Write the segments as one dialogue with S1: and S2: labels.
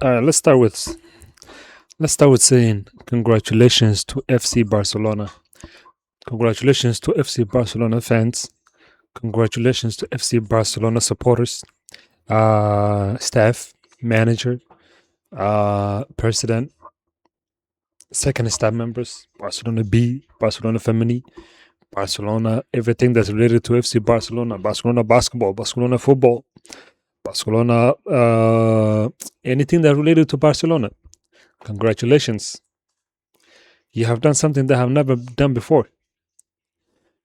S1: All right, let's start with saying congratulations to FC Barcelona. Congratulations to FC Barcelona fans. Congratulations to FC Barcelona supporters, staff, manager, president, second staff members, Barcelona B, Barcelona Femini, Barcelona, everything that's related to FC Barcelona, Barcelona basketball, Barcelona football, Barcelona, anything that related to Barcelona. Congratulations. You have done something they have never done before.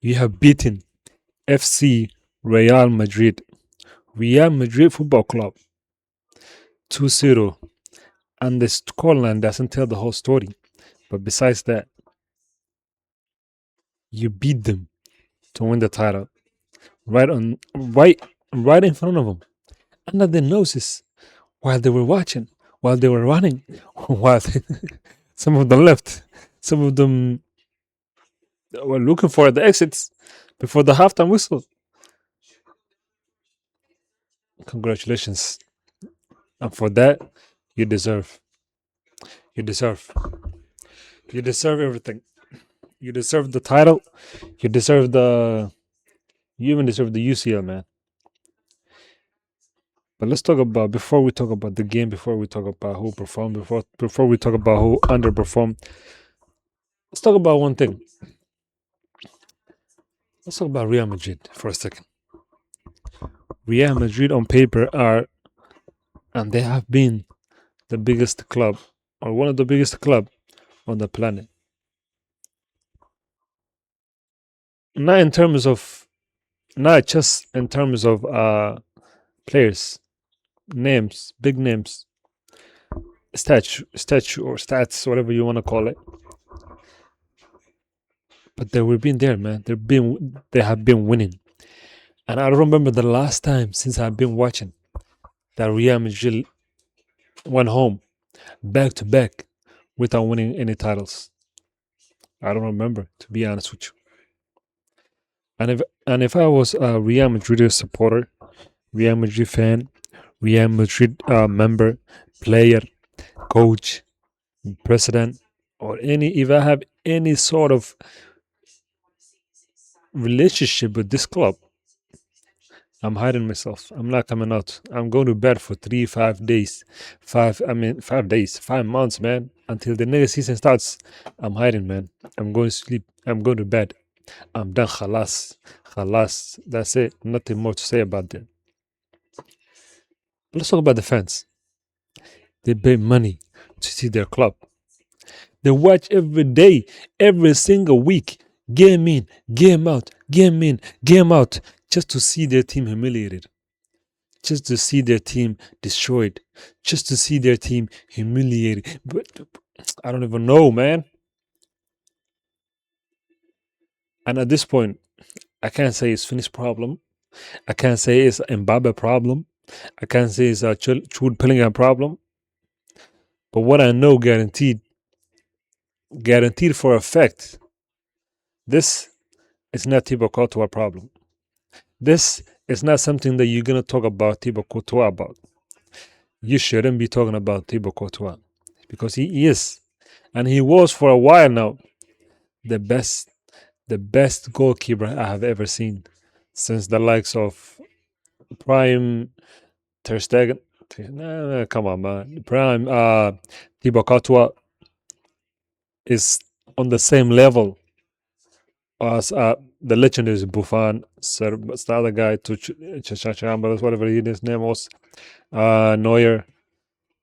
S1: You have beaten FC Real Madrid, Real Madrid Football Club 2-0. And the scoreline doesn't tell the whole story. But besides that, you beat them to win the title right in front of them, under their noses, while they were watching, while they were running, while some of them left, some of them were looking for the exits before the halftime whistle. Congratulations. And for that, you deserve. You deserve. You deserve everything. You deserve the title. You deserve the. You even deserve the UCL, man. But let's talk about, before we talk about the game, before we talk about who performed, before we talk about who underperformed, let's talk about one thing. Let's talk about Real Madrid for a second. Real Madrid on paper are, and they have been, the biggest club, or one of the biggest club on the planet. Not in terms of, not just in terms of players, names, big names, statue or stats, whatever you want to call it. But they were been there, man. They have been winning. And I don't remember the last time since I've been watching that Real Madrid went home back to back without winning any titles. I don't remember, to be honest with you. And if I was a Real Madrid supporter, Real Madrid fan, Real Madrid member, player, coach, president, or if I have any sort of relationship with this club, I'm hiding myself. I'm not coming out. I'm going to bed for 5 days. 5 days, 5 months, man. Until the next season starts. I'm hiding, man. I'm going to sleep. I'm going to bed. I'm done. Khalas. Khalas. That's it. Nothing more to say about that. Let's talk about the fans. They pay money to see their club. They watch every day, every single week. Game in, game out, game in, game out. Just to see their team humiliated. Just to see their team destroyed. Just to see their team humiliated. But I don't even know, man. And at this point, I can't say it's Finn's problem. I can't say it's Mbappe problem. I can't say it's a Jude Bellingham problem. But what I know guaranteed for a fact, this is not Thibaut Courtois problem. This is not something that you're going to talk about Thibaut Courtois about. You shouldn't be talking about Thibaut Courtois because he is, and he was for a while now, the best goalkeeper I have ever seen since the likes of prime Ter Stegen. Nah, come on, man. Prime Thibaut Courtois is on the same level as the legendary Buffon, Sir, what's the other guy, Chambers, whatever his name was, Neuer,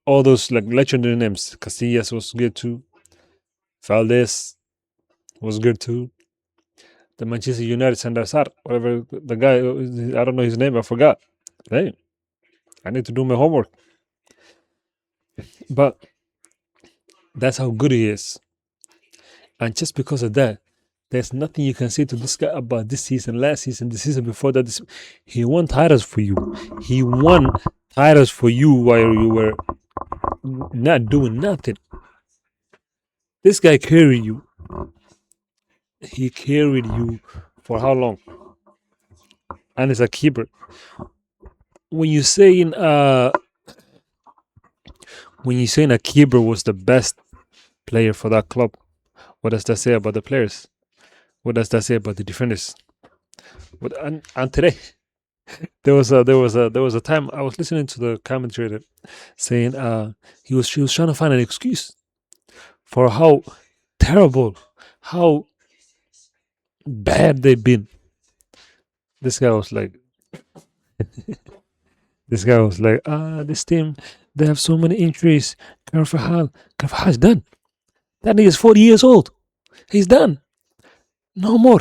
S1: all those like legendary names. Casillas was good too. Valdez was good too. The Manchester United Sandar Sar, whatever the guy, I don't know his name, I forgot. Hey, I need to do my homework. But that's how good he is. And just because of that, there's nothing you can say to this guy about this season, last season, the season before that. He won titles for you. He won titles for you while you were not doing nothing. This guy carried you. He carried you for how long? And as a keeper, when you saying When you're saying a keeper was the best player for that club, what does that say about the players? What does that say about the defenders? And today there was a time I was listening to the commentator saying he was trying to find an excuse for how terrible, how bad they've been. This guy was like, this team, they have so many injuries. Carvajal's done. That nigga's 40 years old. He's done. No more.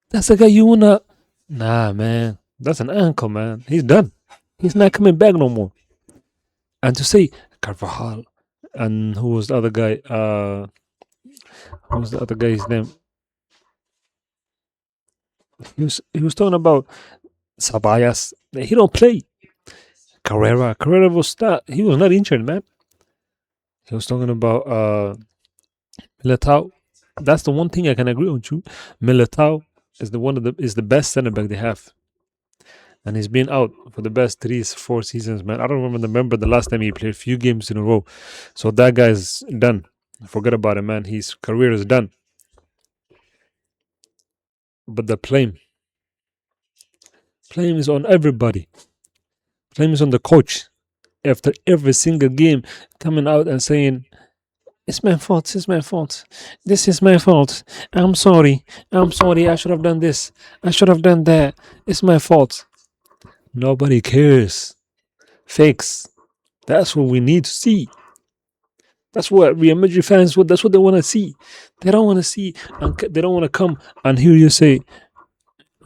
S1: That's the guy you wanna. Nah, man. That's an ankle, man. He's done. He's not coming back no more. And to say Carvajal and who was the other guy? Who was the other guy's name? He was talking about Sabayas. He don't play. Carrera was start. He was not injured, man. He was talking about Militao. That's the one thing I can agree with you. Militao is the best center back they have, and he's been out for the best 3-4 seasons, man. I don't remember the last time he played a few games in a row. So that guy's done. Forget about it, man. His career is done. But the blame is on everybody. Blame is on the coach. After every single game, coming out and saying, "It's my fault. It's my fault. This is my fault. I'm sorry. I'm sorry. I should have done this. I should have done that. It's my fault." Nobody cares. Fakes. That's what we need to see. That's what Real Madrid fans. That's what they want to see. They don't want to see, and they don't want to come and hear you say,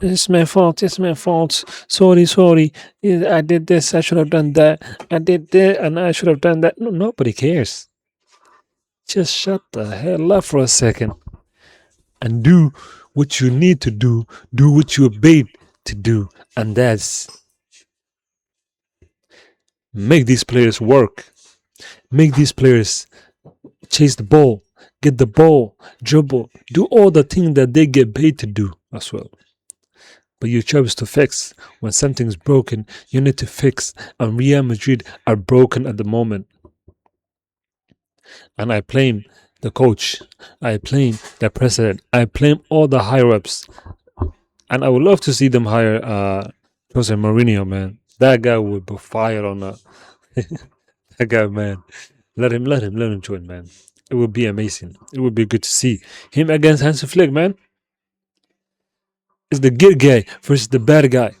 S1: "It's my fault. It's my fault. Sorry, sorry. I did this. I should have done that. I did that, and I should have done that." No, nobody cares. Just shut the hell up for a second and do what you need to do. Do what you're paid to do, and that's make these players work. Make these players chase the ball, get the ball, dribble, do all the things that they get paid to do as well. But your job is to fix. When something's broken, you need to fix. And Real Madrid are broken at the moment. And I blame the coach. I blame the president. I blame all the higher ups. And I would love to see them hire Jose Mourinho, man. That guy would be fired on a that guy, man. Let him join, man. It would be amazing. It would be good to see him against Hansi Flick, man. It's the good guy versus the bad guy.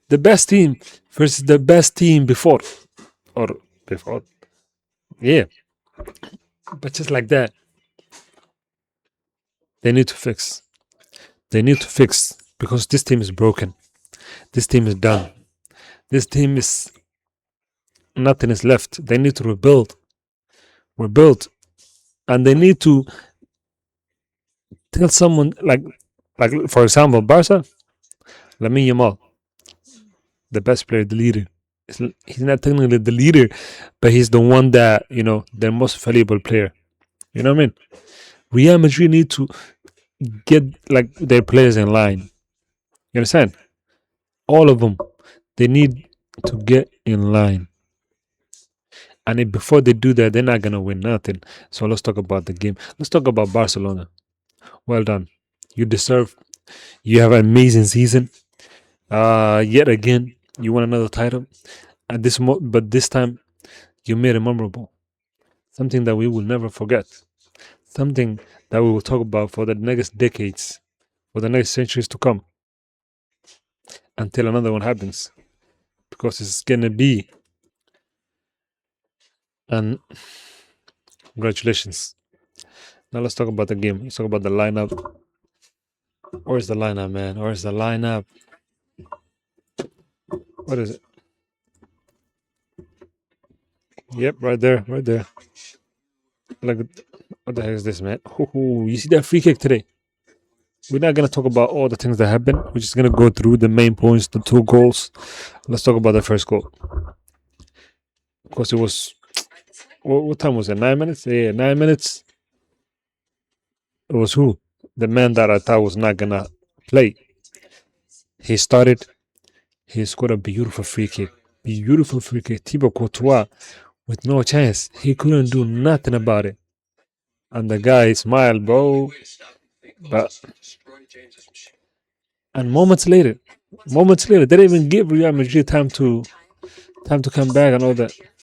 S1: The best team versus the best team before. Or before. Yeah. But just like that. They need to fix. They need to fix because this team is broken. This team is done. This team is nothing is left. They need to rebuild. Rebuild. And they need to tell someone like for example, Barca, Lamine Yamal, the best player, the leader. He's not technically the leader, but he's the one that, their most valuable player. You know what I mean? Real Madrid need to get like their players in line. You understand? All of them, they need to get in line. And if before they do that, they're not gonna win nothing. So let's talk about the game. Let's talk about Barcelona. Well done. You deserve. You have an amazing season. Yet again, you won another title. But this time, you made it memorable. Something that we will never forget. Something that we will talk about for the next decades, for the next centuries to come, until another one happens. Because it's gonna be. And congratulations. Now let's talk about the game. Let's talk about the lineup. Where's the lineup, man? Where's the lineup? What is it? Yep, right there, right there. Like, what the heck is this, man? Ooh, you see that free kick today? We're not gonna talk about all the things that happened. We're just gonna go through the main points, the 2 goals. Let's talk about the first goal. Of course, it was. What time was it? 9 minutes? Yeah, 9 minutes. It was who? The man that I thought was not gonna play. He started. He scored a beautiful free kick. Beautiful free kick. Thibaut Courtois with no chance. He couldn't do nothing about it. And the guy smiled, bro. But and moments later, they didn't even give Real Madrid time to come back and all that.